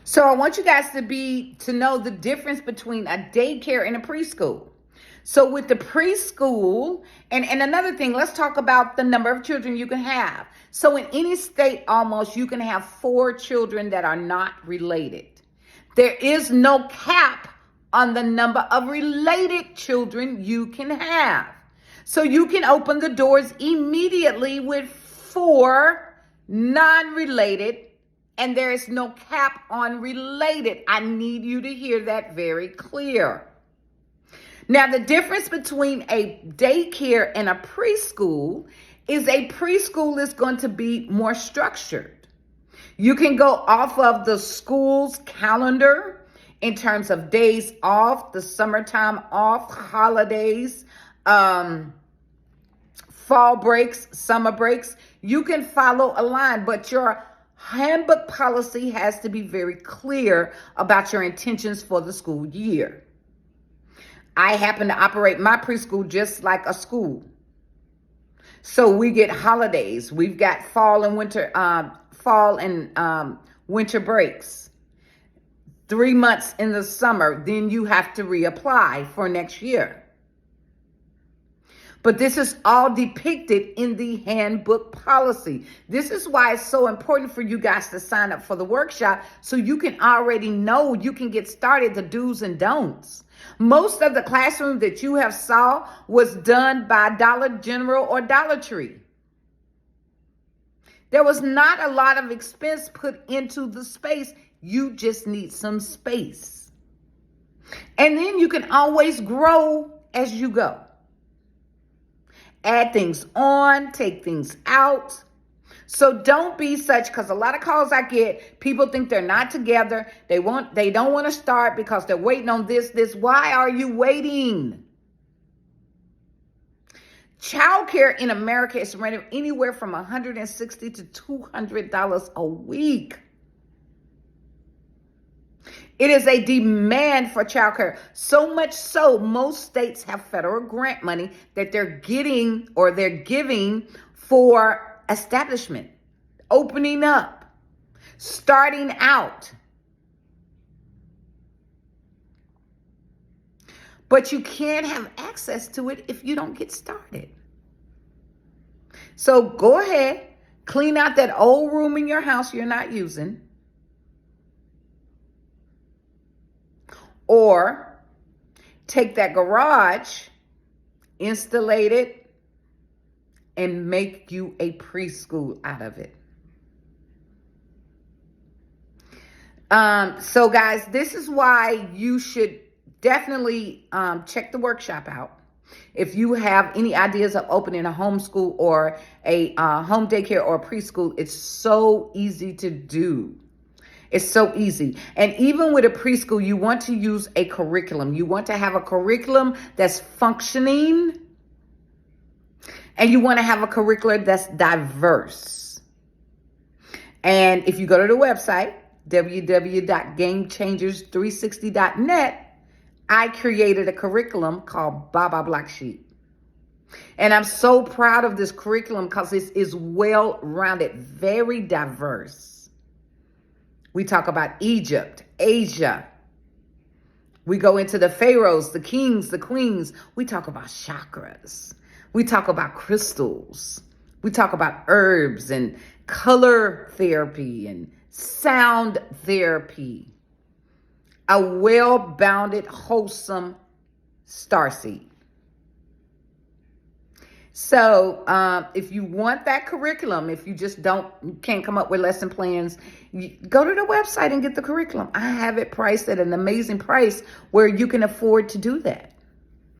So I want you guys to know the difference between a daycare and a preschool. So with the preschool, and another thing, let's talk about the number of children you can have. So in any state almost, you can have 4 children that are not related. There is no cap on the number of related children you can have. So you can open the doors immediately with 4 non-related, and there is no cap on related. I need you to hear that very clear. Now, the difference between a daycare and a preschool is a preschool is going to be more structured. You can go off of the school's calendar in terms of days off, the summertime off, holidays, fall breaks, summer breaks. You can follow a line, but your handbook policy has to be very clear about your intentions for the school year. I happen to operate my preschool just like a school. So we get holidays. We've got fall and winter breaks. 3 months in the summer, then you have to reapply for next year. But this is all depicted in the handbook policy. This is why it's so important for you guys to sign up for the workshop so you can already know, you can get started, the do's and don'ts. Most of the classroom that you have saw was done by Dollar General or Dollar Tree. There was not a lot of expense put into the space. You just need some space. And then you can always grow as you go. Add things on, take things out. So don't be such, because a lot of calls I get, people think they're not together. They don't want to start because they're waiting on this. Why are you waiting? Childcare in America is rented anywhere from $160 to $200 a week. It is a demand for childcare. So much so, most states have federal grant money that they're giving for establishment, opening up, starting out. But you can't have access to it if you don't get started. So go ahead, clean out that old room in your house you're not using. Or take that garage, installate it, and make you a preschool out of it. So guys, this is why you should definitely check the workshop out. If you have any ideas of opening a homeschool or a home daycare or a preschool, it's so easy to do. It's so easy. And even with a preschool, you want to use a curriculum. You want to have a curriculum that's functioning. And you want to have a curriculum that's diverse. And if you go to the website, www.gamechangers360.net, I created a curriculum called Baba Black Sheep. And I'm so proud of this curriculum because it is well-rounded, very diverse. We talk about Egypt, Asia. We go into the pharaohs, the kings, the queens. We talk about chakras. We talk about crystals. We talk about herbs and color therapy and sound therapy. A well-bounded, wholesome starseed. So if you want that curriculum, if you just can't come up with lesson plans, go to the website and get the curriculum. I have it priced at an amazing price where you can afford to do that.